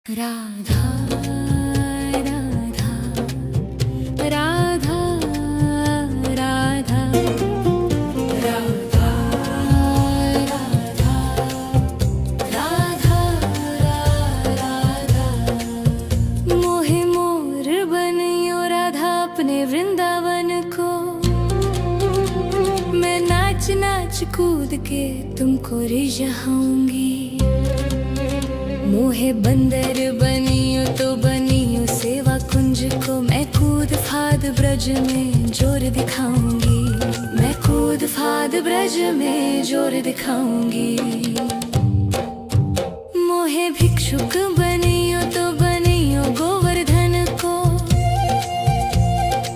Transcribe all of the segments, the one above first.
राधा राधा राधा राधा राधा राधा राधा मोहे मोर बनियो राधा अपने वृंदावन को। मैं नाच नाच कूद के तुमको रिझाऊंगी। मोहे बंदर बनियो तो बनियो सेवा कुंज को। मैं कूद फाद ब्रज में जोर दिखाऊंगी। मैं कूद फाद ब्रज में जोर दिखाऊंगी। मोहे भिक्षुक बनियो तो बनियो गोवर्धन को।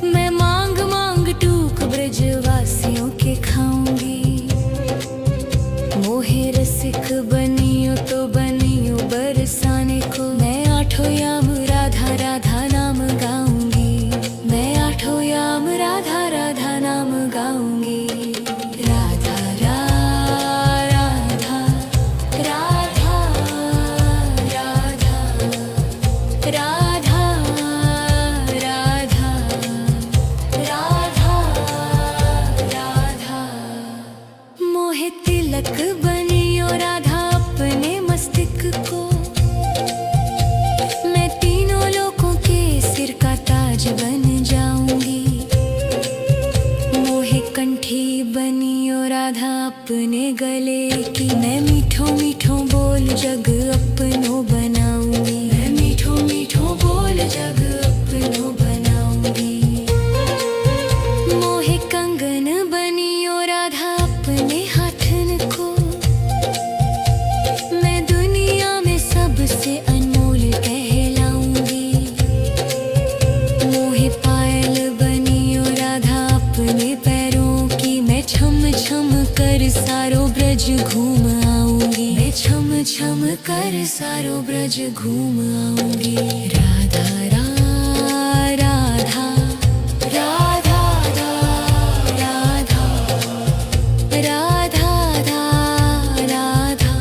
मैं मांग मांग टूक ब्रजवासियों के खाऊंगी। मोहे रसिक बनियो तो बनियो बरसाने को। मैं आठों याम राधा राधा नाम गाऊंगी। मैं आठों याम राधा राधा नाम गाऊंगी। राधा राधा राधा राधा राधा राधा राधा राधा मोहे तिलक बनियो राधा अपने मस्तिष्क को। मैं तीनों लोगों के सिर का ताज बन जाऊंगी। मोहे कंठी बनियो राधा अपने गले की। मैं मीठो मीठो बोल जग अपनो बनाऊंगी। मैं मीठो मीठो बोल जग अपनो बनाऊंगी। मोहे कंगन बनियो राधा अपने हाथन को। मैं दुनिया में सबसे अनमोल कहलाऊंगी। मोहे पायल बनियो राधा अपने पैरों की। मैं छम छम कर सारो ब्रज घूम आऊंगी। मैं छम छम कर सारो ब्रज घूम आऊंगी। राधा राधा राधा राधा राधा राधा राधा राधा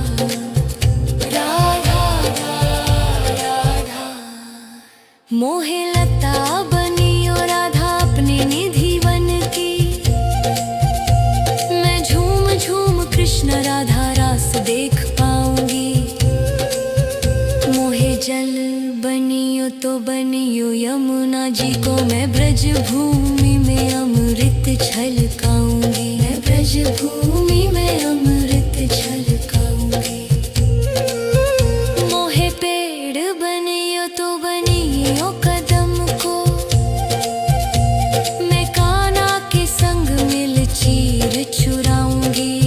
मोहे लता बनियो राधा अपने निधि वन की। मैं झूम झूम कृष्ण राधा रास देख पाऊंगी। मोहे जल बनियो तो बनियो यमुना जी को। मैं ब्रज भूमि में अमृत छलकाऊंगी। मैं ब्रज भूमि में अमृत छलकाऊंगी। मोहे पेड़ बनियो तो बनियो कदम को। मैं कान्हा के संग मिल चीर चुराऊंगी।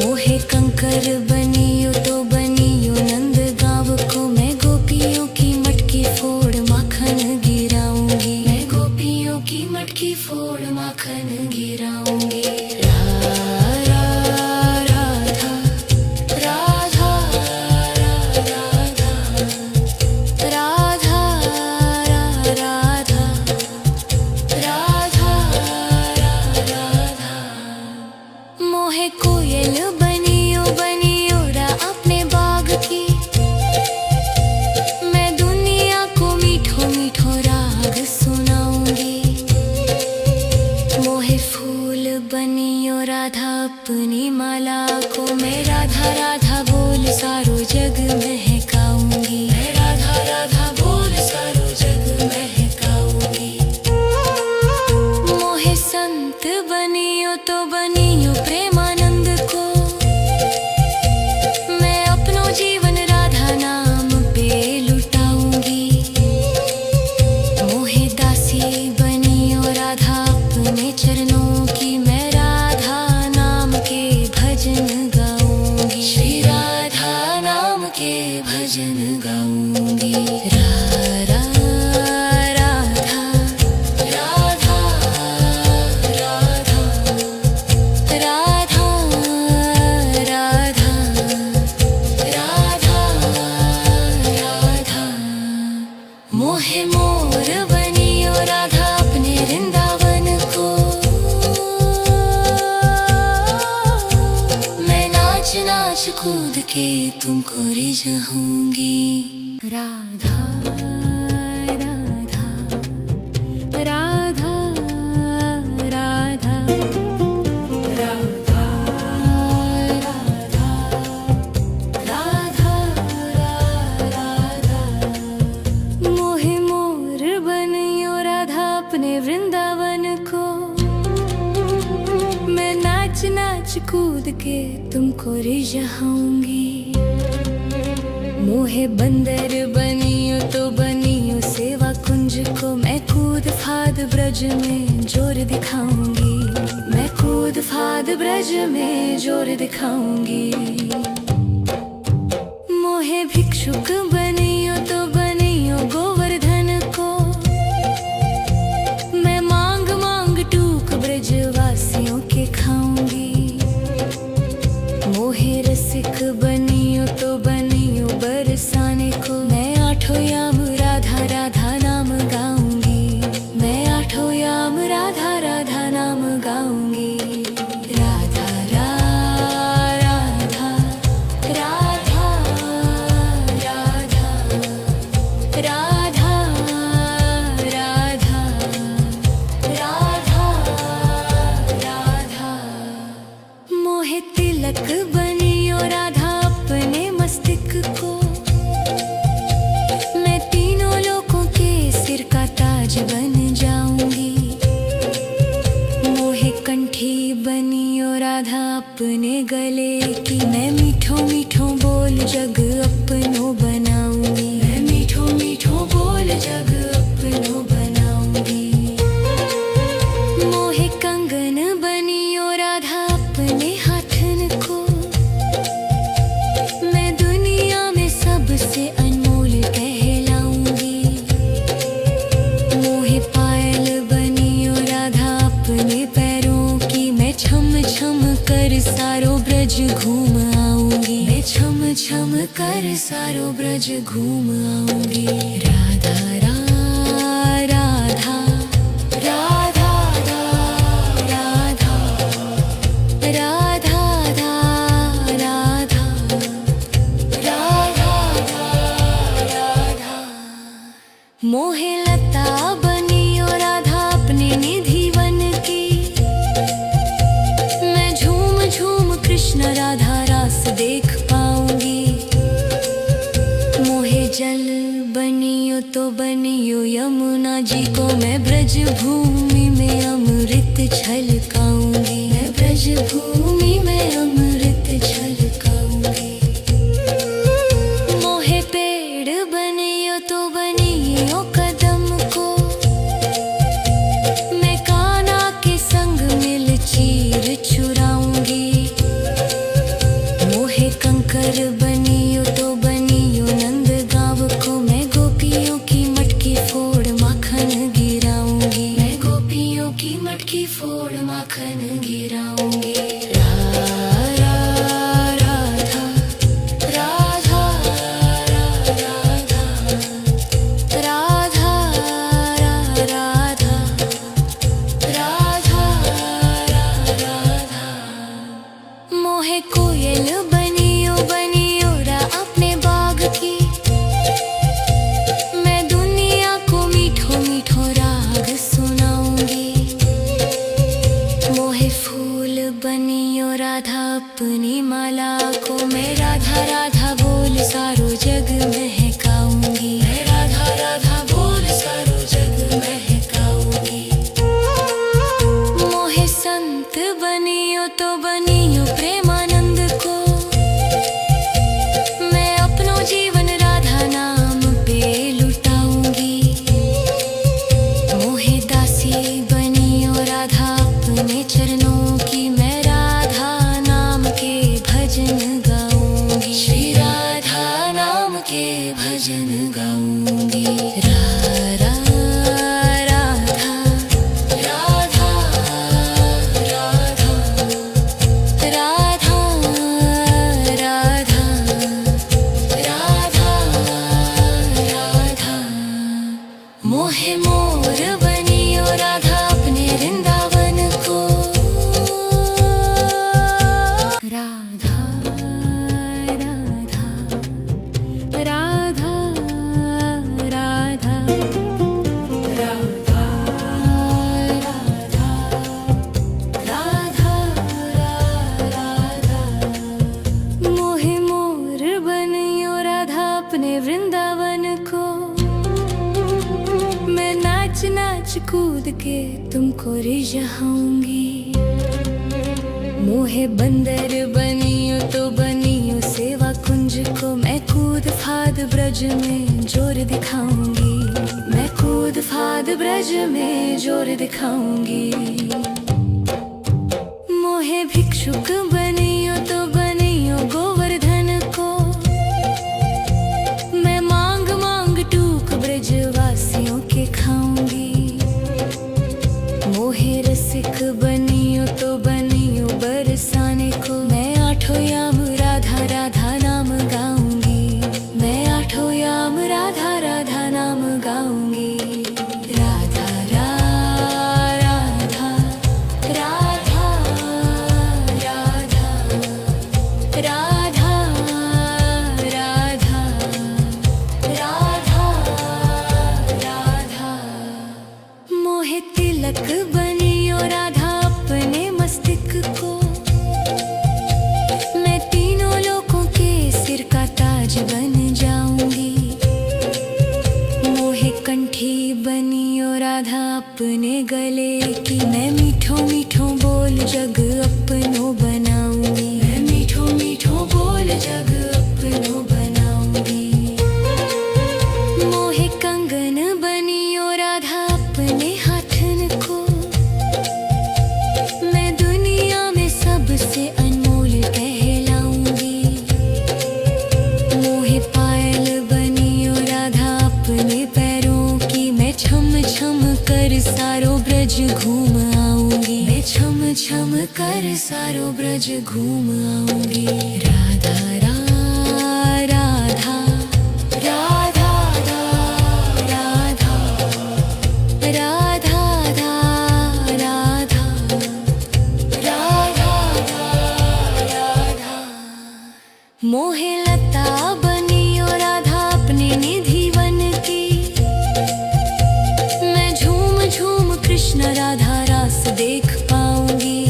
मोहे कंकर बनियो तो बनियो नंद गाँव को। मैं गोपियों की मटकी फोड़ माखन गिराऊंगी। मैं गोपियों की मटकी फोड़ माखन गिराऊंगी। राधा राधा राधा राधा राधा राधा राधा मोहे कोयल बनियो बनियो रा अपने बाग की। मैं दुनिया को मीठो मीठो राग सुनाऊंगी। मोहे फूल बनियो राधा अपनी माला को। मैं राधा राधा बोल सारो जग महकाऊंगी। मैं राधा राधा बोल सारो जग महकाऊंगी। मोहे संत बनियो तो बनियो प्रेमानंद को। मैं अपनो जीवन राधा नाम पे लुटाऊंगी। मोहे दासी बनियो राधा अपने चरणों की। मैं राधा नाम के भजन गाऊंगी। श्री राधा नाम के भजन गाऊंगी। राधा राधा राधा राधा राधा राधा राधा मोहे मोर बनियो राधा अपने वृंदावन को। मैं नाच नाच कूद के तुमको रिझाऊंगी। राधा राधा राधा राधा राधा राधा राधा मोहे मोर बनियो राधा अपने वृंदावन को। मैं नाच नाच कूद के तुमको रिझाऊंगी। मोहे बंदर बनियो तो बनियो सेवा कुंज को। मैं कूद फाद ब्रज में जोर दिखाऊंगी। मैं कूद फाद ब्रज में जोर दिखाऊंगी। मोहे भिक्षुक बनियो तो बनियो गोवर्धन को। मैं मांग मांग टूक ब्रजवासियों के खाऊंगी। मोहे रसिक बनियो तो बनियो बरसाने को। मैं आठों याम राधा राधा नाम गाऊंगी। मैं आठों याम राधा राधा नाम गाऊंगी। राधा राधा राधा राधा राधा राधा राधा राधा मोहे तिलक बनियो राधा अपने मस्तिष्क को। मैं तीनों लोगों के सिर का ताज बन जाऊंगी। मोहे कंठी बनियो राधा अपने गले की। मैं मीठो मीठो बोल जग अपनो बनाऊंगी। मैं मीठो मीठो बोल जग अपनो बनाऊंगी। मोहे कंगन बनियो राधा अपने हाथन को। मैं दुनिया में सबसे अनमोल कहलाऊंगी। मोहे पायल बनियो राधा अपने पैरों की। मैं छम छम कर सारो ब्रज घूम आऊंगी। मैं छम छम कर सारो ब्रज घूम आऊंगी। राधा राधा राधा राधा राधा राधा राधा राधा मोहे लता बनियो राधा अपने निधि वन की। मैं झूम झूम कृष्ण राधा रास देख पाऊंगी। मोहे जल बनियो तो बनियो यमुना जी को। मैं ब्रज भूमि में अमृत छलकाऊंगी। मैं ब्रज भूमि में अमृत छलकाऊंगी। मोहे पेड़ बनियो तो बनियो कदम को। मैं कान्हा के संग मिल चीर चुराऊंगी। मोहे कंकर बनियो तो बनियो नंद गांव को। मैं गोपियों की मटकी फोड़ माखन गिराऊंगी। मैं गोपियों की मटकी फोड़ माखन गिराऊंगी। राधा राधा राधा राधा राधा राधा राधा राधा मोहे कोयल बनियो बनियो रा अपने बाग की। मैं दुनिया को मीठो मीठो राग सुनाऊंगी। मोहे फूल बनियो राधा अपनी माला को। मैं राधा राधा बोल सारो जग महकाऊंगी। मैं राधा राधा बोल सारो जग महकाऊंगी। मोहे संत बनियो तो बनियो प्रेमानंद को। मैं अपनो जीवन राधा नाम पे लुटाऊंगी। मोहे दासी बनियो राधा अपने चरणों की। मैं राधा नाम के भजन गाऊंगी। श्री राधा नाम के भजन गाऊंगी। राधा राधा राधा राधा राधा राधा राधा राधा मोहे मोर बनियो राधा अपने वृंदावन को। राधा राधा अपने वृंदावन को। मैं नाच नाच कूद के तुमको रिझाऊंगी। मोहे बंदर बनियो तो बनियो सेवा कुंज को। मैं कूद फाद ब्रज में जोर दिखाऊंगी। मैं कूद फाद ब्रज में जोर दिखाऊंगी। मोहे भिक्षुक बनियो तो बनियो गोवर्धन को। मैं मांग मांग टूक ब्रजवासियों के खाऊंगी। मोहे रसिक बनियो तो बनियो बरसाने को। मैं आठों याम राधा राधा नाम गाऊंगी। मैं आठों याम राधा राधा नाम गाऊंगी। राधा राधा राधा राधा राधा राधा राधा राधा। मोहे तिलक बनियो राधा अपने मस्तिष्क को। मैं तीनों लोगों के सिर का ताज बन जाऊंगी। मोहे कंठी बनियो राधा अपने गले की। मैं मीठो मीठो बोल जग अपनो बनाऊंगी। मैं मीठो मीठो बोल जग अपनो बनाऊंगी। मोहे कंगन बनियो राधा अपने हाथन को। मैं दुनिया में सबसे अनमोल कहलाऊंगी। मोहे पायल बनियो राधा अपने पैरों की। मैं छम छम कर सारो ब्रज घूम आऊंगी। मैं छम छम कर सारो ब्रज घूम आऊंगी। राधा राधा राधा राधा राधा राधा राधा राधा। मोहे लता बनियो राधा अपने निधि वन की। मैं झूम झूम कृष्ण राधा रास देख पाऊंगी।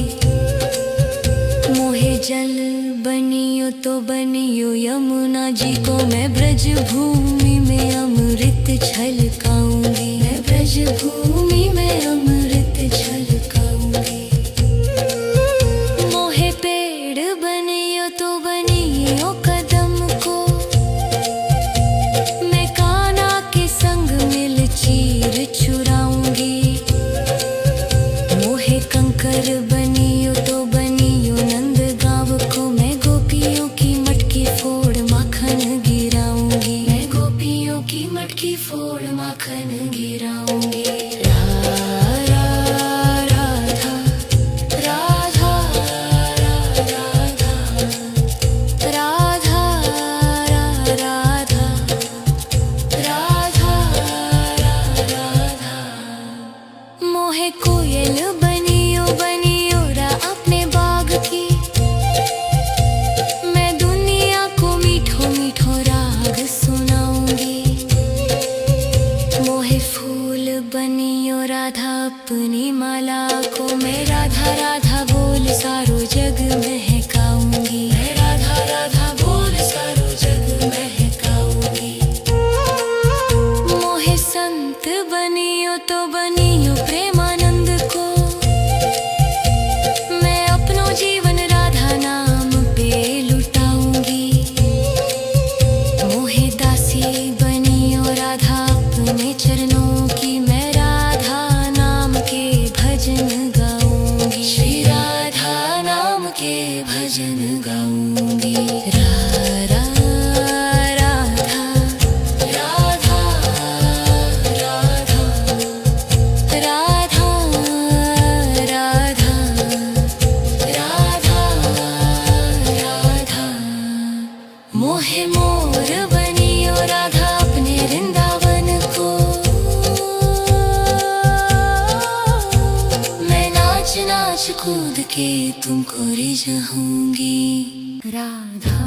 मोहे जल बनियो तो बनियो यमुना जी को। मैं ब्रज भूमि में अमृत छलकाऊंगी। मैं ब्रज भूमि में अमृत छलकाऊंगी। मोहे पेड़ बनियो तो बनियो कदम को। मैं कान्हा के संग मिल चीर चुराऊंगी। मोहे कंकर बनियो तो बनियो नंद गाँव को। मैं गोपियों की मटकी फोड़ माखन गिराऊंगी। मैं गोपियों की मटकी फोड़ माखन गिराऊंगी। राधा राधा राधा राधा राधा राधा राधा राधा। मोहे कोयल बनियो बनियो रा अपने बाग की। मैं दुनिया को मीठो मीठो राग सुनाऊंगी। मोहे फूल बनियो राधा अपनी माला को। मैं राधा राधा बोल सारो जग महकाऊंगी। मैं राधा राधा बोल सारो जग महकाऊंगी। मोहे संत बनियो तो बनियो प्रेमानंद को। मैं अपनो जीवन राधा नाम पे लुटाऊंगी। मोहे दासी बनियो राधा अपने चरणों की। मैं राधा नाम के भजन गाऊंगी। श्री राधा नाम के भजन गाऊंगी। राधा राधा राधा राधा राधा राधा राधा राधा। मोहे मोर बनियो राधा अपने वृंदावन को। मैं नाच नाच कूद के तुमको रिझाऊंगी। राधा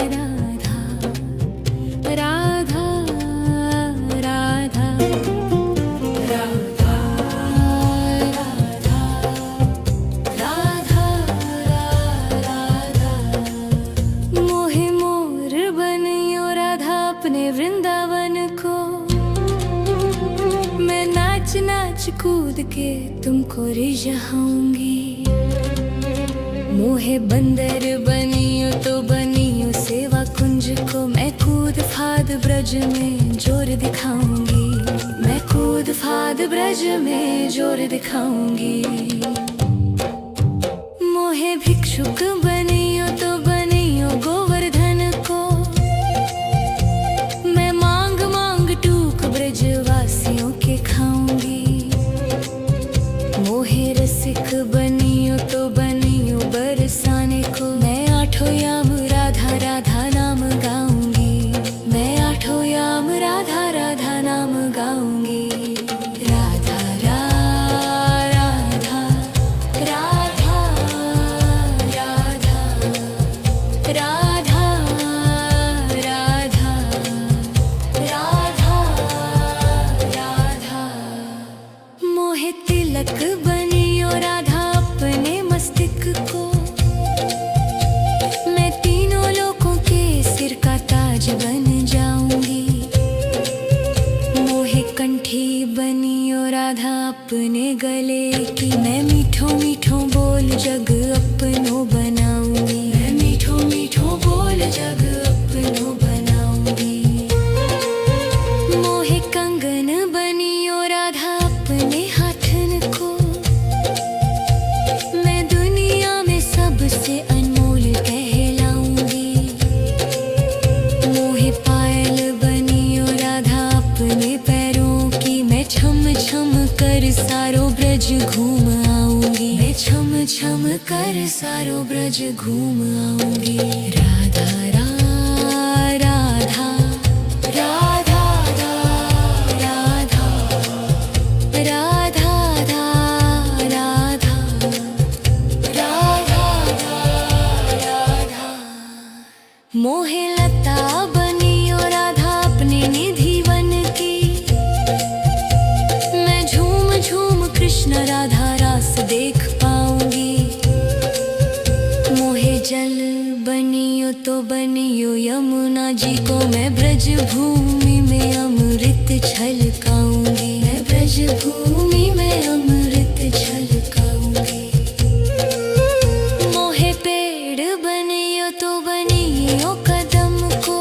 राधा राधा राधा राधा राधा राधा राधा। मोहे मोर बनियो अपने वृंदावन को। मैं नाच नाच कूद के तुमको रिझाऊंगी। मोहे बंदर बनियो तो बनियो सेवा कुंज को। मैं कूद फाद ब्रज में जोर दिखाऊंगी। मैं कूद फाद ब्रज में जोर दिखाऊंगी। मोहे भिक्षुक बनियो तो बनियो गोवर्धन को। मैं मांग मांग टूक ब्रजवासियों के खाऊंगी। मोहे रसिक बनियो तो बनियो बरसाने को। मैं आठों याम राधा राधा नाम गाऊंगी। मैं आठों याम राधा राधा नाम गाऊंगी। राधा राधा राधा राधा राधा राधा राधा राधा। मोहे तिलक बनियो राधा अपने मस्तिष्क को। मैं तीनों लोगों के सिर का ताज बन जाऊंगी। मोहे कंठी बनियो राधा अपने गले की। मैं मीठो मीठो बोल जग अपनो बनाऊंगी। मैं मीठो मीठो बोल जग अपनो बनाऊंगी। मोहे कंगन बनियो राधा अपने हाथन को। मैं दुनिया में सबसे अनमोल कहलाऊंगी। मोहे पायल बनियो राधा अपने पैरों की। मैं छम छम कर सारो ब्रज घूम आऊंगी। मैं छम छम कर सारो ब्रज घूम आऊंगी। राधा राधा राधा राधा राधा राधा राधा राधा। मोहे लता बनियो राधा अपने निधि वन की। मैं झूम झूम कृष्ण राधा रास देख पाऊंगी। मोहे जल बनियो तो बनियो यमुना जी को। मैं ब्रज भूमि में अमृत छलकाऊंगी। मैं ब्रज भूमि में अमृत छलकाऊंगी। मोहे पेड़ बनियो तो बनियो कदम को।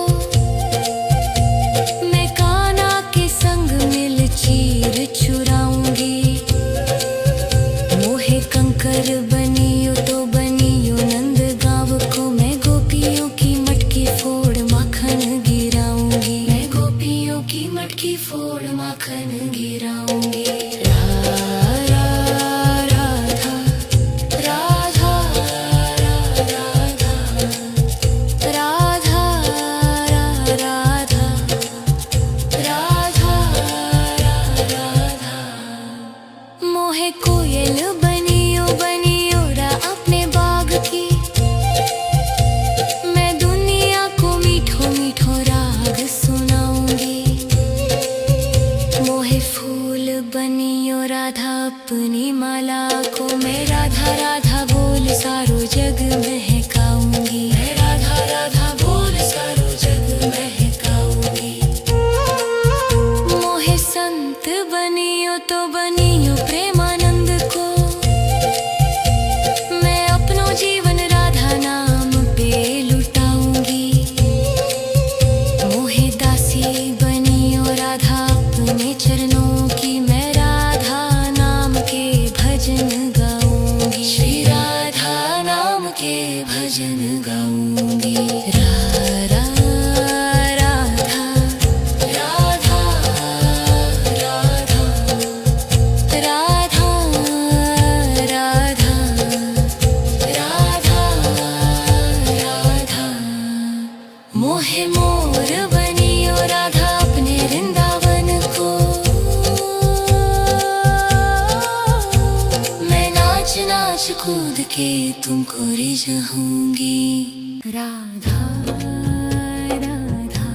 मैं कान्हा के संग मिल चीर चुराऊंगी। मोहे कंकर बनियो तो बनियो नंद गाँव को। मैं गोपियों की मटकी फोड़ माखन गिराऊंगी। मैं गोपियों की मटकी फोड़ माखन गिराऊंगी। राधा राधा राधा राधा राधा राधा राधा। मोहे कोयल बनियो बनियो रा अपने बाग की। मैं दुनिया को मीठो मीठो राग सुनाऊंगी। मोहे फूल बनियो राधा अपनी माला को। मैं राधा राधा बोल सारो जग महकाऊंगी। मैं राधा राधा बोल सारो जग महकाऊंगी। मोहे संत बनियो तो बनियो प्रेमानंद को। मैं अपनो जीवन राधा नाम पे लुटाऊंगी। मोहे दासी बनियो राधा अपने चरणों की। मैं राधा नाम के भजन गाऊंगी। श्री राधा नाम के भजन गाऊंगी। राधा राधा राधा राधा राधा राधा राधा राधा। मोहे मोर बनियो राधा अपने वृंदावन को। मैं नाच नाच कूद के तुमको रिझाऊंगी। राधा राधा राधा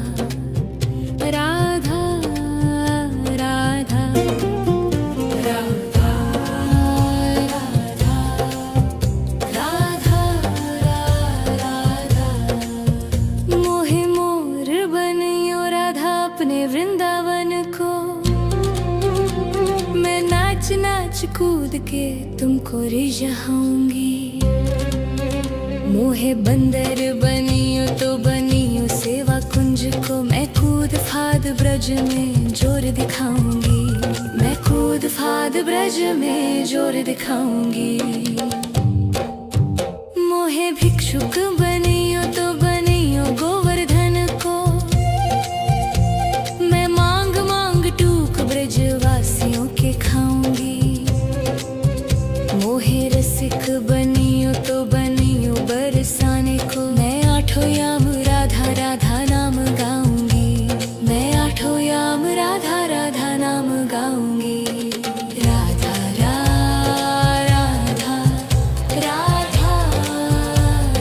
राधा राधा राधा राधा राधा। मोहे मोर बनियो राधा अपने वृंदावन को। मैं नाच नाच कूद के तुमको रिझाऊंगी। मोहे बंदर बनियो तो बनियो सेवा कुंज को। मैं कूद फाद ब्रज में जोर दिखाऊंगी। मैं कूद फाद ब्रज में जोर दिखाऊंगी। मोहे भिक्षुक बनियो तो बनियो गोवर्धन को। मैं मांग मांग टूक ब्रजवासियों के खाऊंगी। मोहे रसिक बनियो तो बनियो बरसाने को। मैं आठों याम राधा राधा नाम गाऊंगी। मैं आठों याम राधा राधा नाम गाऊंगी। राधा राधा राधा राधा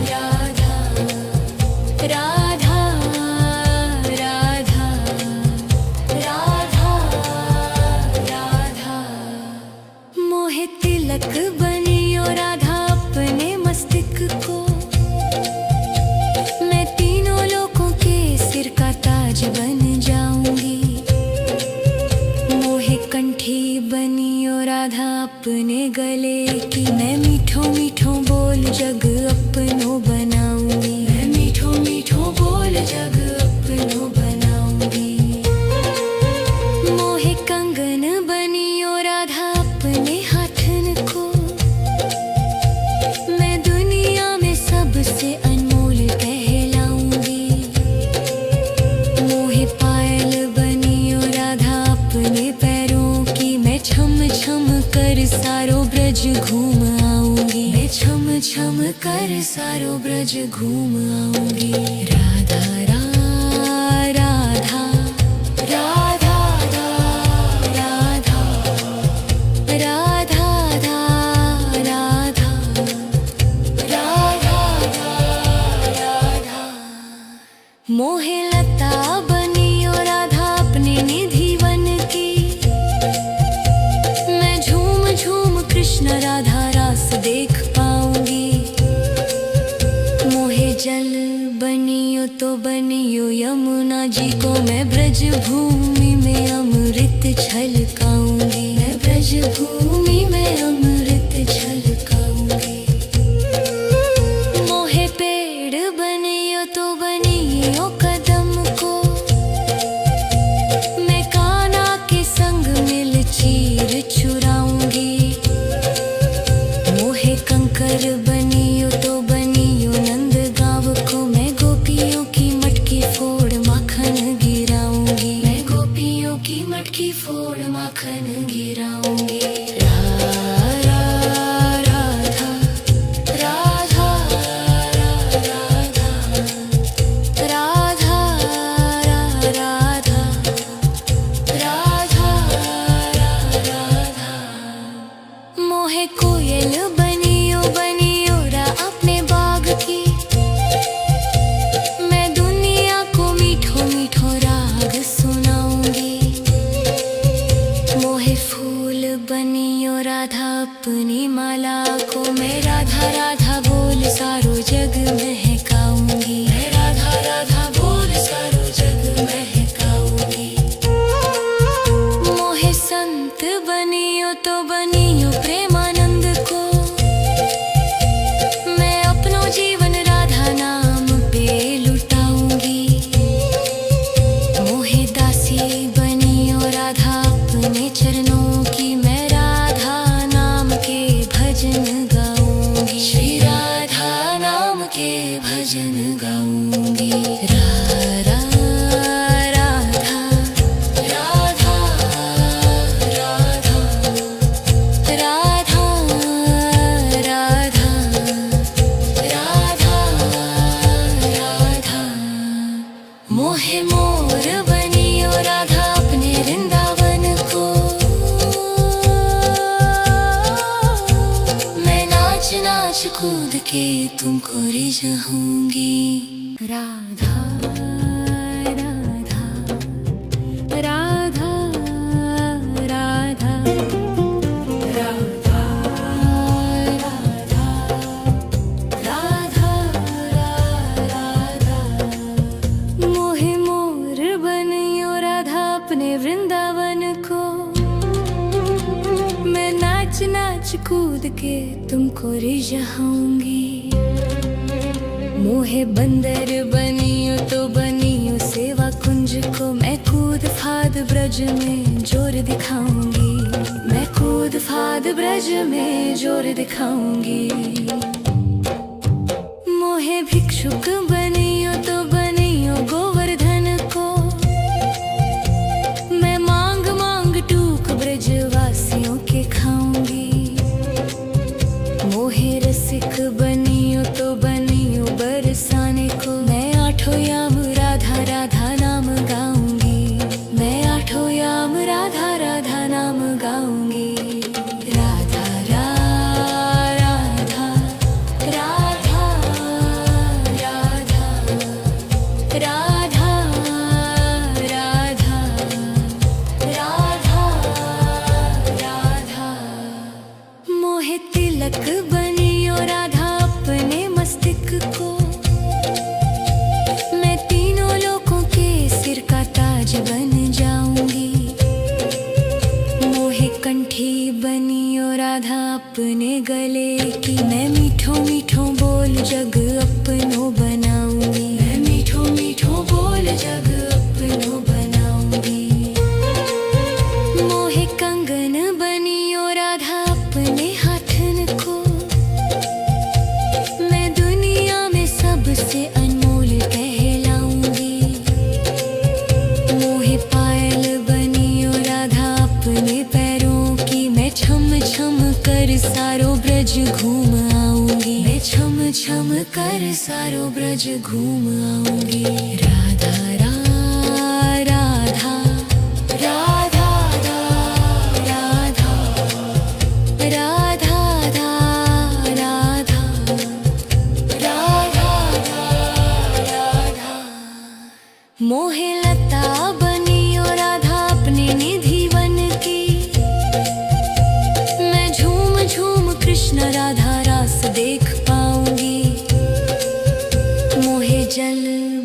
राधा राधा राधा राधा। मोहे तिलक बनियो राधा अपने मस्तिष्क को। मैं तीनों लोगों के सिर का ताज बन जाऊंगी। मोहे कंठी बनियो राधा अपने गले की। मैं मीठो मीठो बोल जग अपनो बनाऊंगी। मैं मीठो मीठो बोल जग अपनो बनाऊंगी। मोहे कंगन बनियो राधा अपने हाथन को। मैं दुनिया में सबसे अनमोल कहलाऊंगी। मोहे पायल बनियो राधा अपने पैरों की। मैं छम छम कर सारो ब्रज घूम आऊंगी। मैं छम छम कर सारो ब्रज घूम आऊंगी। राधा राधा राधा राधा राधा राधा राधा राधा राधा। मोहे लता बनियो राधा अपने निधि वन की। मैं झूम झूम कृष्ण राधा रास देख पाऊंगी। मोहे जल बनियो तो बनियो यमुना जी को। मैं ब्रज भूमि में अमृत छलकाऊंगी। मैं ब्रज भूमि में अमृत छलकाऊंगी। मोहे पेड़ बनियो तो बनियो कदम को। मैं कान्हा के संग मिल चीर चुराऊंगी। मोहे कंकर बनियो तो बनियो नंद गाँव को। मैं गोपियों की मटकी फोड़ माखन गिराऊंगी। मैं गोपियों की मटकी फोड़ माखन गिराऊंगी। राधा राधा राधा राधा राधा राधा। मोहे कोयल बनियो बनियो रा अपने बाग की। मैं दुनिया को मीठो मीठो राग सुनाऊंगी। मोहे फूल बनियो राधा अपनी माला को। मैं राधा राधा बोल सारो जग महकाऊंगी। मैं राधा राधा बोल सारो जग महकाऊंगी। मोहे संत बनियो तो बनियो प्रेमानंद को। मैं अपनो जीवन राधा नाम पे लुटाऊंगी। मोहे दासी बनियो राधा अपने चरणों की। मैं राधा नाम के भजन गाऊंगी। श्री राधा नाम के भजन गाऊंगी। राधा राधा राधा राधा राधा राधा राधा। मोहे मोर बनियो राधा अपने वृंदावन को। मैं नाच नाच कूद के तुमको रिझाऊंगी। राधा राधा राधा राधा राधा राधा राधा राधा। मोहे मोर बनियो राधा नाच कूद के तुमको रिझाऊंगी। मोहे बंदर बनियो तो बनियो सेवा कुंज को, मैं कूद फाद ब्रज में जोर दिखाऊंगी। मैं कूद फाद ब्रज में जोर दिखाऊंगी। मोहे भिक्षुक बनियो तो बनियो गोवर्धन को, मैं मांग मांग टूक ब्रजवासियों के खाऊंगी। मोहे रसिक बनियो तो बनियो बरसाने को, मैं आठों याम राधा राधा नाम गाऊंगी। मैं आठों याम राधा राधा नाम गाऊंगी। राधा राधा राधा राधा राधा राधा राधा राधा। मोहे तिलक बनियो राधा अपने मस्तक को, मैं तीनों लोगों के सिर का ताज बन जाऊंगी। मोहे कंठी बनियो राधा अपने गले की, मैं मीठो मीठो बोल जग अपनो बनाऊंगी। मैं मीठो मीठो बोल जग अपनो बनाऊंगी। मोहे कंगन बनियो राधा अपने हाथन को, मैं दुनिया में सबसे अनमोल कहलाऊंगी। मोहे पायल बनियो राधा अपने पैरों की, मैं छम छम कर सारो ब्रज घूम आऊंगी। मैं छम छम कर सारो ब्रज घूम आऊंगी। राधा राधा राधा राधा राधा राधा राधा राधा। मोहे लता बनियो राधा अपने निधि वन की, मैं झूम झूम कृष्ण राधा रास देख पाऊंगी। मोहे जल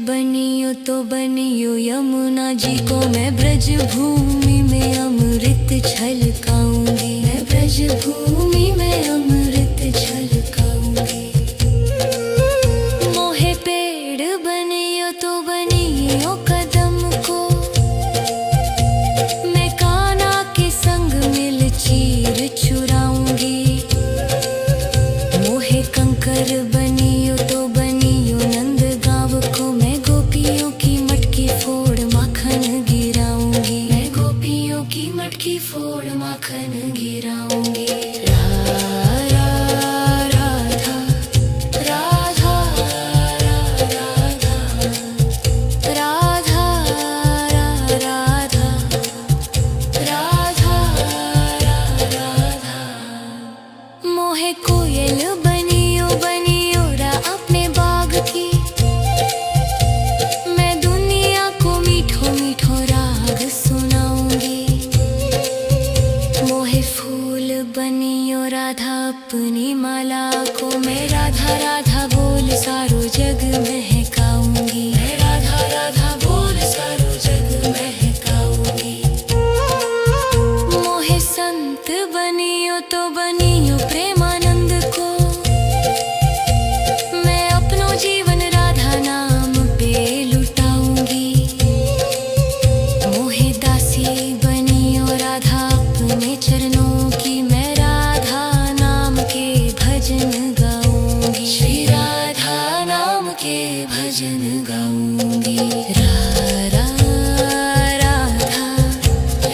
बनियो तो बनियो यमुना जी को, मैं ब्रज भूमि में अमृत छलकाऊंगी। मैं ब्रज भूमि में अमृत छलकाऊंगी। मोहे पेड़ बनियो तो बनियो कदम को, मैं कान्हा के संग मिल चीर चुराऊंगी। मोहे कंकर बनियो तो बनियो नंद गाँव को, मैं गोपियों की मटकी फोड़ माखन गिराऊंगी। मैं गोपियों की मटकी फोड़ माखन गिराऊंगी। राधा राधा राधा राधा राधा राधा। मोहे कोयल बनियो बनियो रा अपने बाग की, मैं दुनिया को मीठो मीठो राग सुनाऊंगी। मोहे फूल बनियो राधा अपनी माला को, मैं राधा राधा बोल सारो जग महकाऊंगी। मैं राधा राधा बोल सारो जग महकाऊंगी। मोहे संत बनियो तो बनियो प्रेमानंद को, मैं अपनो जीवन राधा नाम पे लुटाऊंगी। मोहे दासी बनियो राधा अपने चरणों की, मैं राधा नाम के भजन गाऊंगी। श्री राधा नाम के भजन गाऊंगी। राधा राधा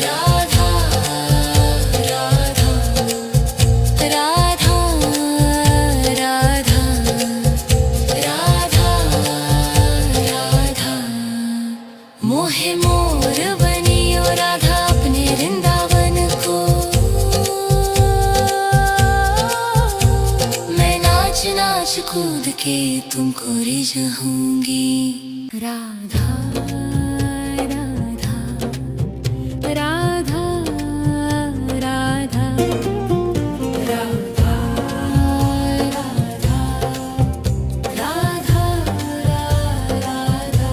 राधा राधा राधा राधा राधा। मोहे मोर बनियो राधा अपने वृंदावन को, मैं नाच नाच कूद के तुमको रिझाऊंगी। राधा राधा राधा राधा राधा राधा राधा।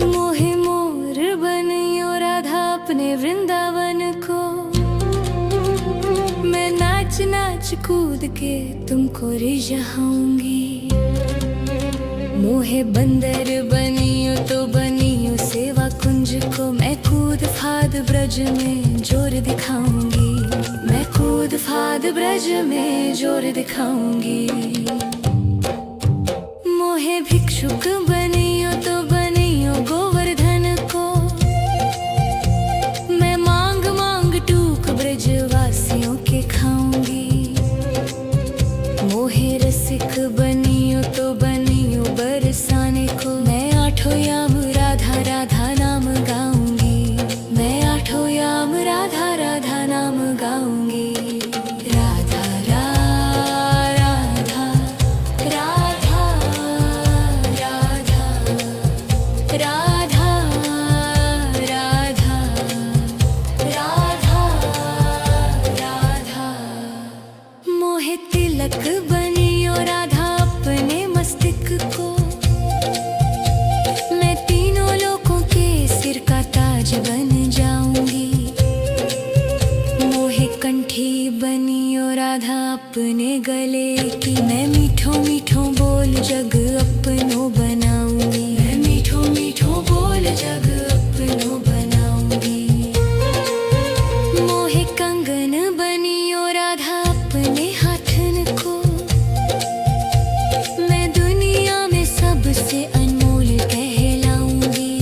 मोहे मोर बनियो राधा अपने वृंदावन को, मैं नाच नाच कूद के तुमको रिझाऊंगी। मोहे बंदर बनियो तो बनियो सेवा कुंज को, मैं कूद फाद ब्रज में जोर दिखाऊंगी। मैं कूद फाद ब्रज में जोर दिखाऊंगी। मोहे भिक्षुक बनियो तो बनियो गोवर्धन को, मैं मांग मांग टूक ब्रजवासियों के खाऊंगी। मोहे रसिक बनियो तो बनियो बरसाने को, मैं आठों याम राधा राधा नाम गाऊंगी। मैं आठों याम राधा राधा नाम गाऊंगी। राधा राधा राधा राधा राधा राधा राधा राधा। मोहे तिलक बनियो राधा अपने मस्तक को, मैं तीनों लोगों के सिर का ताज बन जाऊंगी। मोहे कंठी बनियो राधा अपने गले की, मैं मीठो मीठो बोल जग अपनो बनाऊंगी। मैं मीठो मीठो बोल जग अपनो बनाऊंगी। मोहे कंगन बनियो राधा अपने हाथन को, मैं दुनिया में सबसे अनमोल कहलाऊंगी।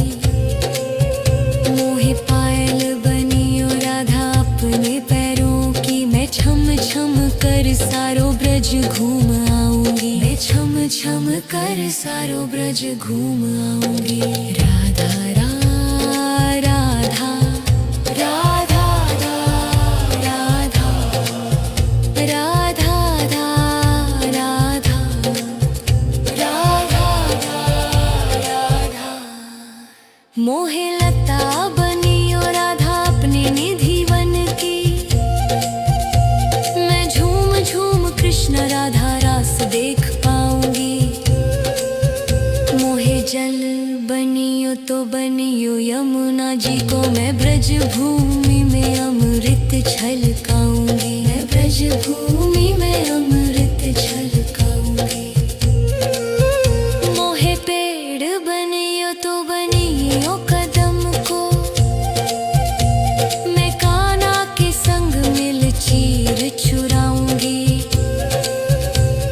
मोहे पायल बनियो राधा अपने पैरों की, मैं छम छम कर सारो ब्रज घूम आऊंगी। मैं छम छम कर सारो ब्रज घूम आऊंगी। राधा राधा राधा राधा राधा राधा राधा राधा राधा। मोहे लता बनियो राधा अपने निधि वन की, मैं झूम झूम कृष्ण राधा रास देख पाऊंगी। मोहे जल बनियो तो बनियो यमुना जी को, मैं ब्रज भूमि में अमृत छलकाऊंगी। मैं ब्रज भूमि में अमृत छलकाऊंगी। मोहे पेड़ बनियो तो बनियो कदम को, मैं कान्हा के संग मिल चीर चुराऊंगी।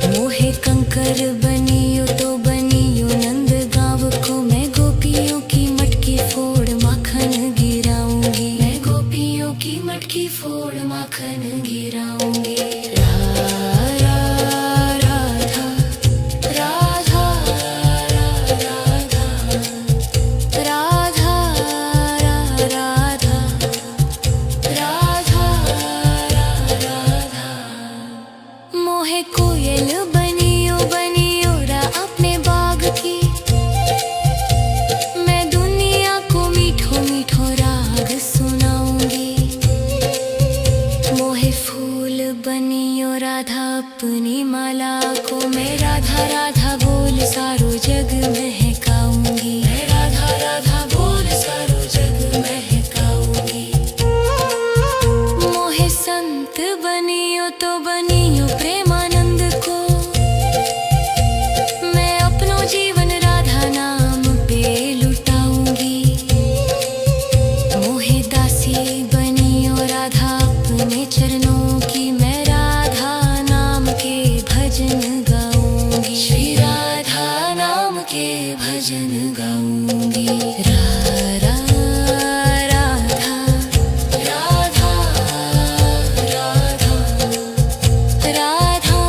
मोहे कंकर बनियो तो बनियो नंद गाँव को, मैं गोपियों की मटकी फोड़ माखन गिराऊंगी। मैं गोपियों की मटकी फोड़ माखन गिराऊंगी। राधा राधा राधा राधा राधा राधा राधा राधा। मोहे कोयल बनियो बनियो रा अपने बाग की, मैं दुनिया को मीठो मीठो राग सुनाऊंगी। मोहे फूल बनियो राधा अपनी माला को, मैं राधा राधा बोल सारो जग महकाऊंगी। मैं राधा राधा बोल सारो जग महकाऊंगी। मोहे संत बनियो तो बनियो प्रेमानंद को, मैं अपनो जीवन राधा नाम पे लुटाऊंगी। मोहे दासी बनियो राधा अपने चरणों की, मैं राधा नाम के भजन गाऊंगी। श्री राधा नाम के भजन गाऊंगी। राधा राधा राधा राधा राधा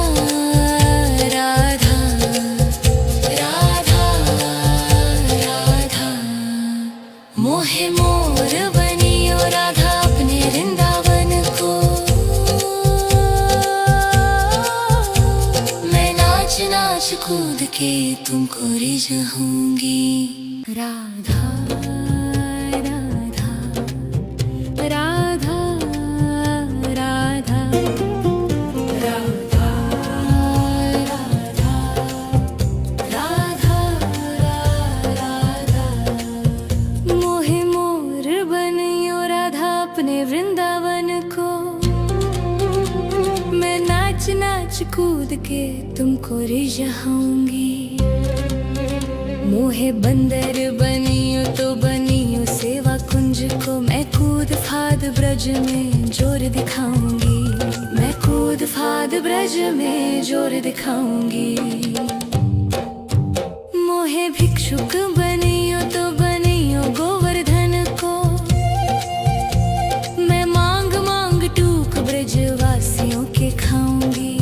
राधा राधा। मोहे मोर बनियो राधा अपने वृंदावन को, मैं नाच नाच कूद के तुमको रिझाऊंगी। राधा राधा राधा राधा राधा राधा राधा। मोहे मोर बनियो राधा अपने वृंदावन को, मैं नाच के तुमको रिझाऊंगी। मोहे बंदर बनियो तो बनियो सेवा कुंज को, मैं कूद फाद ब्रज में जोर दिखाऊंगी। मैं कूद फाद ब्रज में जोर दिखाऊंगी। मोहे भिक्षुक बनियो तो बनियो गोवर्धन को, मैं मांग मांग टूक ब्रजवासियों के खाऊंगी।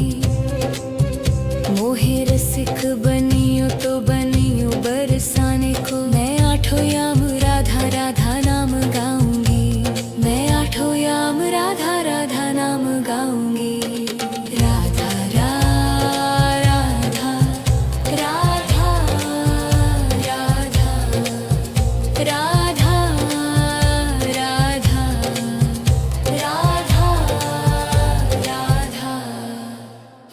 मोहे रसिक बनियो तो बनियो बरसाने को, मैं आठों याम राधा राधा नाम गाऊंगी। मैं आठों याम राधा राधा नाम गाऊंगी। राधा राधा राधा राधा राधा राधा राधा राधा।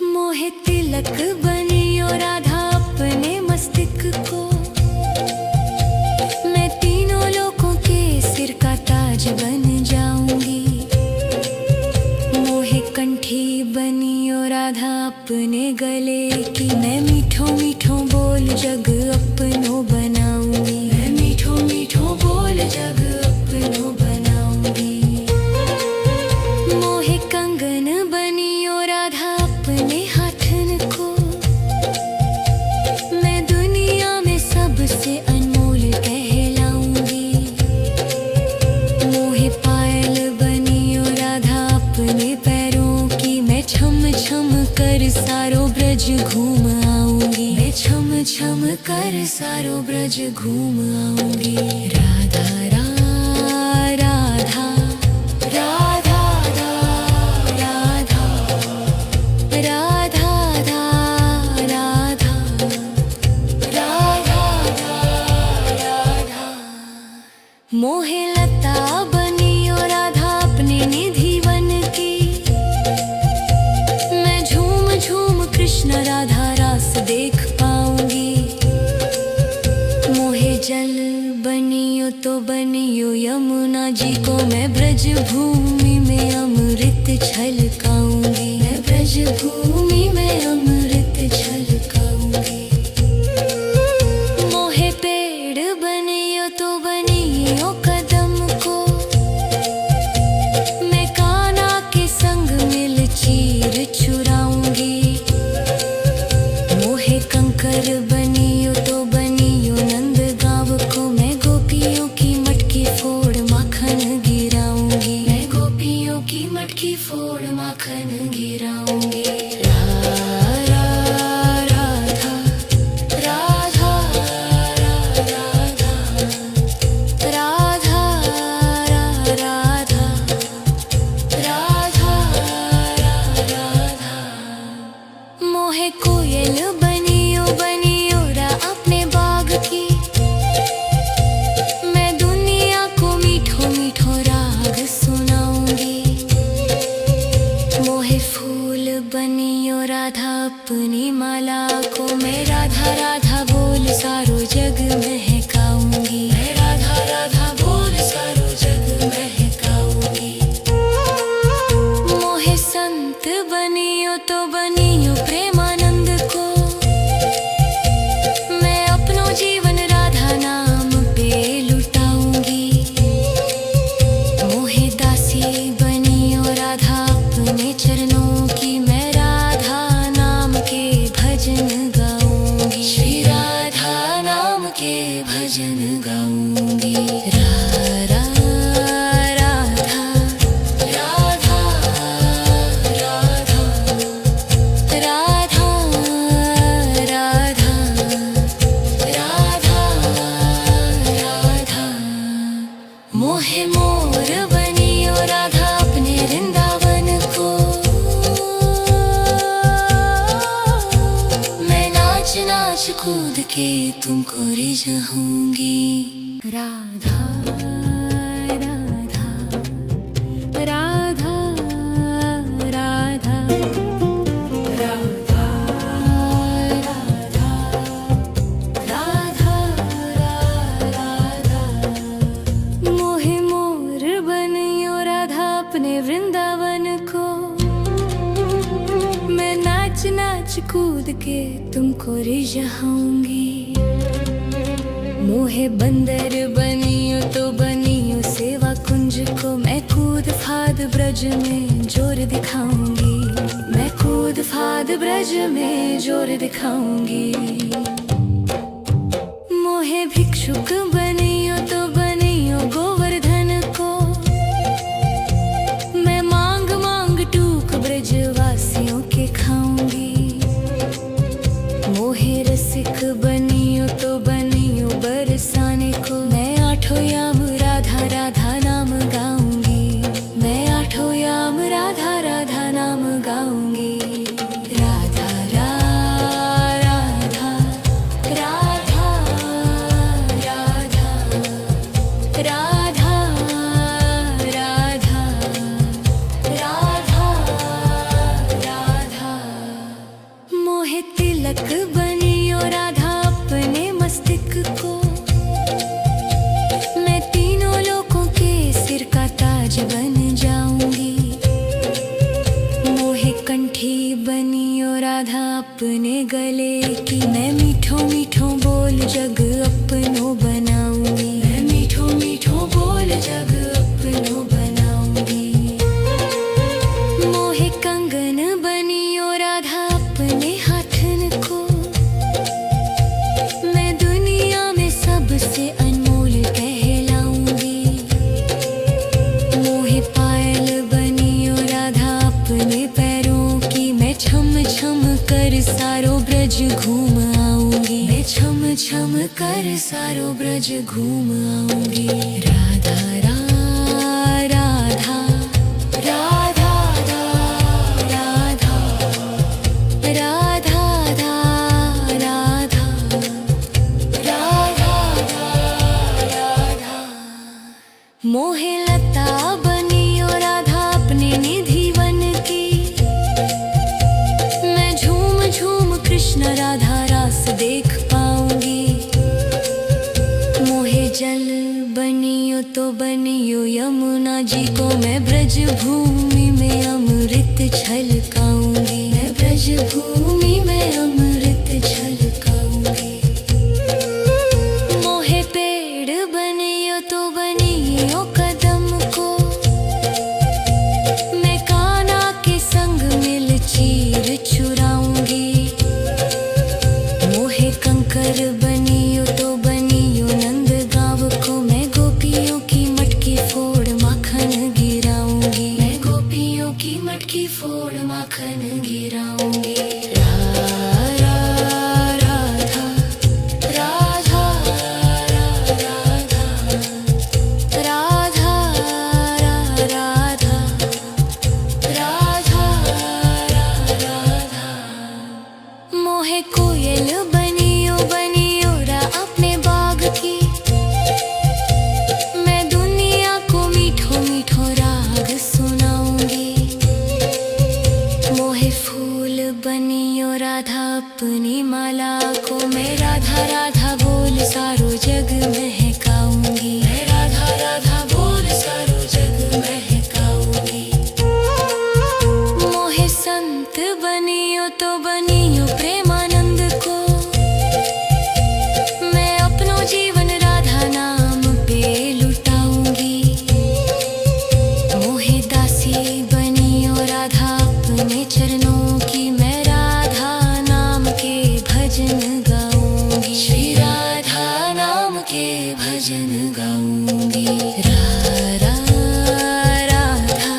मोहे तिलक बनियो राधा अपने मस्तिष्क को, मैं तीनों लोगों के सिर का ताज बन जाऊंगी। मोहे कंठी बनियो राधा अपने गले की, मैं मीठों मीठों बोल जग अपनों बनाऊंगी। मैं मीठों मीठों बोल जग अपनों बनाऊंगी। मोहे कंगन बनियो राधा अपने हाथन को, मैं दुनिया में सबसे अनमोल कहलाऊंगी। मोहे पायल बनियो राधा अपने पैरों की, मैं छम छम कर सारो ब्रज घूम आऊंगी। मैं छम छम कर सारो ब्रज घूम आऊंगी। राधा राधा राधा राधा राधा राधा राधा राधा। मोहे लता बनियो राधा अपने निधि वन की, मैं झूम झूम कृष्ण राधा रास देख पाऊंगी। मोहे जल बनियो तो बनियो यमुना जी को, मैं ब्रज भूमि में अमृत छलकाऊंगी। मैं ब्रज भूमि में अमृत छलकाऊंगी। मोहे पेड़ बनियो तो बनियो कदम को, मैं कान्हा के संग मिल चीर चुराऊंगी। मोहे कंकर बनियो तो बनियो नंद गाँव को, मैं गोपियों की मटकी फोड़ माखन गिराऊंगी। मैं गोपियों की मटकी फोड़ माखन गिराऊंगी। राधा राधा राधा राधा राधा राधा राधा राधा। मोहे कोयल बनियो बनियो रा अपने बाग की, मैं दुनिया को मीठो मीठो राग सुनाऊंगी। मोहे फूल बनियो राधा अपनी माला को, मैं राधा राधा बोल सारो जग महकाऊंगी। मैं राधा राधा बोल सारो जग महकाऊंगी। मोहे संत बनियो तो बनियो प्रेमानंद को, मैं अपनो जीवन राधा नाम पे लुटाऊंगी। मोहे दासी बनियो राधा अपने चरणों की, मैं राधा नाम के भजन गाऊंगी। श्री राधा नाम के भजन गाऊंगी। राधा राधा राधा राधा राधा राधा राधा। मोहे मोर बनियो राधा अपने वृंदावन को, मैं नाच नाच कूद के तुमको रिझाऊंगी। राधा राधा राधा राधा राधा राधा राधा। मोहे मोर बनियो राधा अपने वृंदावन को, मैं नाच नाच कूद के तुमको रिझाऊंगी। मोहे बंदर बनियो तो बनियो सेवा कुंज को, मैं कूद फाद ब्रज में जोर दिखाऊंगी। मैं कूद फाद ब्रज में जोर दिखाऊंगी। मोहे भिक्षुक बनियो तो बनियो गोवर्धन को, मैं मांग मांग टूक ब्रजवासियों के खाऊंगी। मोहे रसिक बनियो तो बनियो बरसाने को, मैं आठों याम राधा राधा नाम गाऊंगी। मैं आठों याम राधा राधा नाम गाऊंगी। राधा राधा राधा राधा राधा राधा राधा राधा। मोहे तिलक बनियो राधा अपने मस्तक को, मैं तीनों लोगों के सिर का ताज बन जाऊंगी। मोहे कंठी बनियो राधा अपने गले की, मैं मीठो मीठो बोल जग अपनो बनाऊंगी। मैं मीठो मीठो बोल जग अपनो बनाऊंगी। मोहे कंगन बनियो राधा अपने हाथन को, मैं दुनिया में सबसे अनमोल कहलाऊंगी। मोहे पायल बनियो राधा अपने पैरों की, मैं छम छम कर सारो ब्रज घूम आऊंगी। मैं छम छम कर सारो ब्रज घूम आऊंगी। राधा राधा राधा राधा राधा राधा राधा राधा। मोहे लता बनियो राधा अपने निधि वन की, मैं झूम झूम कृष्ण राधा रास देख पाऊंगी। मोहे जल बनियो तो बनियो यमुना जी को, मैं ब्रज भूमि में अमृत छलकाऊंगी। मैं ब्रज भूमि में अमृत छलकाऊंगी। मोहे पेड़ बनियो तो बनियो कदम को, मैं कान्हा के संग मिल चीर चुराऊंगी। मोहे कंकर बनियो तो बनियो नंद गाँव को, मैं गोपियों की मटकी फोड़ माखन गिराऊंगी। मैं गोपियों की मटकी फोड़ माखन गिराऊंगी। राधा राधा राधा राधा राधा राधा राधा राधा। मोहे कोयल बनियो बनियो रा अपने बाग की, मैं दुनिया को मीठो मीठो राग सुनाऊंगी। मोहे फूल बनियो राधा अपनी माला को, मैं राधा राधा बोल सारो जग महकाऊंगी। मैं राधा राधा बोल सारो जग महकाऊंगी। मोहे संत बनियो तो बनियो प्रेमानंद को, मैं अपनो जीवन राधा नाम पे लुटाऊंगी। मोहे दासी बनियो राधा अपने चरणों की, मैं राधा नाम के भजन गाऊंगी। श्री राधा नाम के भजन गाऊंगी। राधा राधा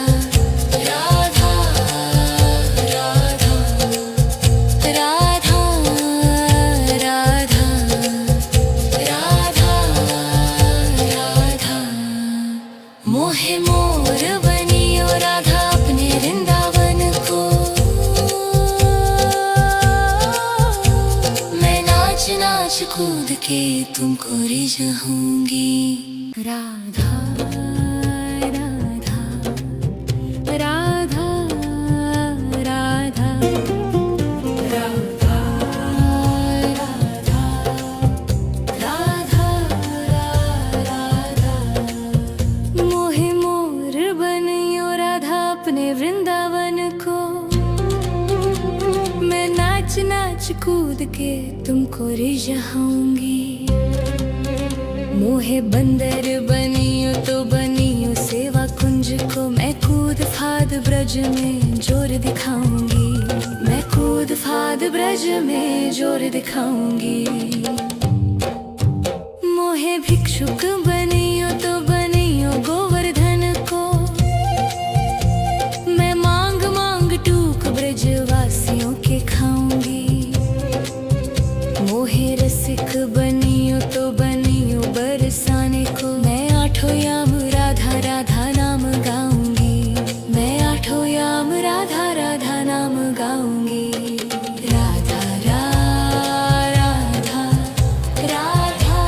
राधा राधा राधा राधा राधा राधा। मोहे मोर बनियो राधा अपने वृंदावन को, मैं नाच नाच कूद के तुमको रिझाऊंगी। राधा राधा राधा राधा राधा राधा राधा राधा। मोहे मोर बनियो राधा अपने वृंदावन को, मैं नाच कूद के तुमको रिझाऊंगी। मोहे बंदर बनियो तो बनियो सेवा कुंज को, मैं कूद फाद ब्रज में जोर दिखाऊंगी। मैं कूद फाद ब्रज में जोर दिखाऊंगी। मोहे भिक्षुक बनियो तो बनियो गोवर्धन को, मैं मांग मांग टूक ब्रजवासियों के खाऊंगी। मोहे रसिक बनियो तो बनियो बरसाने को, मैं आठों याम राधा राधा नाम गाऊंगी। मैं आठों याम राधा राधा नाम गाऊंगी। राधा राधा राधा राधा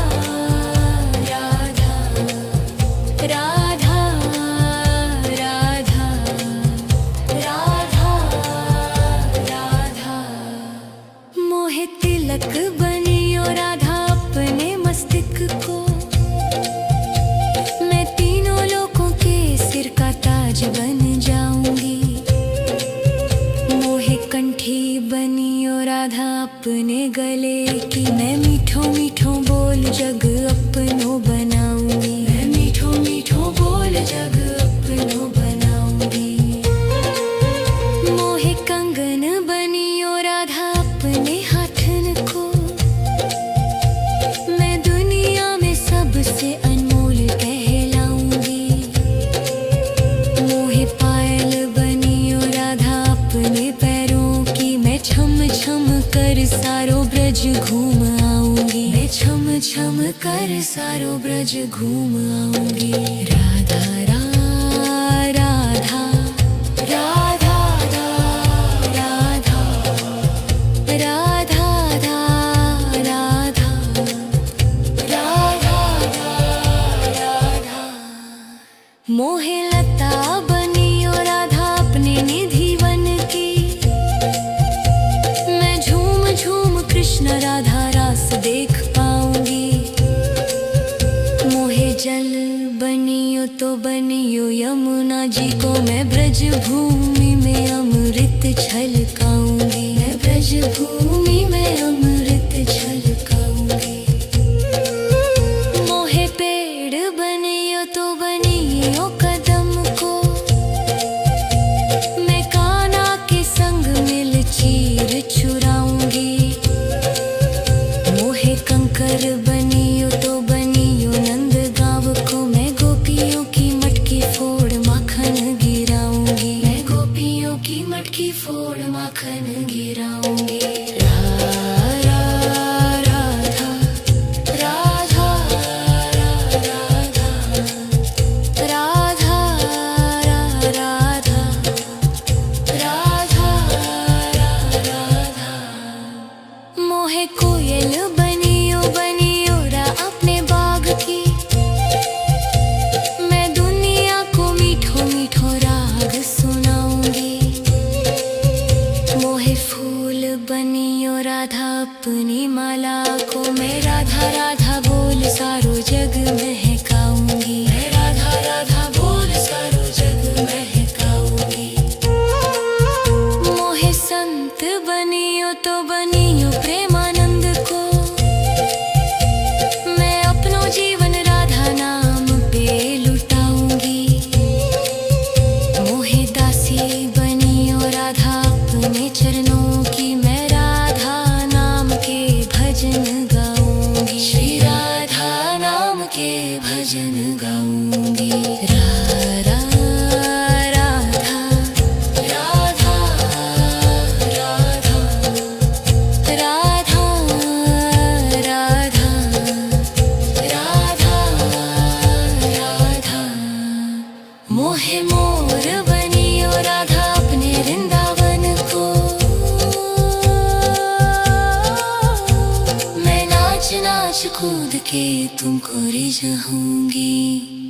राधा राधा राधा राधा। मोहे तिलक बनियो राधा अपने मस्तक को, मैं तीनों लोगों के सिर का ताज बन जाऊंगी। मोहे कंठी बनियो राधा अपने गले की, मैं मीठो मीठो बोल जग अपनो बनाऊंगी। मैं मीठो मीठो बोल जग अपनो बनाऊंगी। मोहे कंगन बनियो राधा अपने हाथन को, मैं दुनिया में सबसे अनमोल कहलाऊंगी। मोहे पायल बनियो राधा अपने पैरों की, मैं छम छम कर सारो ब्रज घूम आऊंगी। मैं छम छम कर सारो ब्रज घूम आऊंगी। राधा राधा राधा राधा राधा राधा राधा राधा राधा। मोहे लता बनियो राधा अपने निधि वन की, मैं झूम झूम कृष्ण राधा रास देख पाऊंगी। मोहे जल बनियो तो बनियो यमुना जी को, मैं ब्रज भूमि में अमृत छलकाऊंगी। मैं ब्रज भूमि में अमृत छलकाऊंगी। मोहे पेड़ बनियो तो बनियो कदम को, मैं कान्हा के संग मिल चीर चुराऊंगी। मोहे कंकर बनियो तो बनियो नंद गाँव को, मैं गोपियों की मटकी फोड़ माखन गिराऊंगी। मैं गोपियों की मटकी फोड़ माखन गिराऊंगी। राधा राधा राधा राधा राधा राधा राधा राधा। मोहे कोयल बनियो बनियो रा अपने बाग की, मैं दुनिया को मीठो मीठो राग सुनाऊंगी। मोहे फूल बनियो राधा अपनी माला को, मैं राधा राधा बोल सारो जग महकाऊंगी। मैं राधा राधा बोल सारो जग महकाऊंगी। मोहे संत बनियो तो बनियो प्रेमानंद को, मैं अपनो जीवन राधा नाम पे लुटाऊंगी। मोहे दासी बनियो राधा अपने चरणों की, मैं राधा नाम के भजन गाऊंगी। श्री राधा नाम के भजन गाऊंगी। राधा राधा राधा राधा राधा राधा राधा राधा। मोहे मोर बनियो राधा अपने वृंदावन को, मैं नाच नाच कूद के तुमको रिझाऊंगी।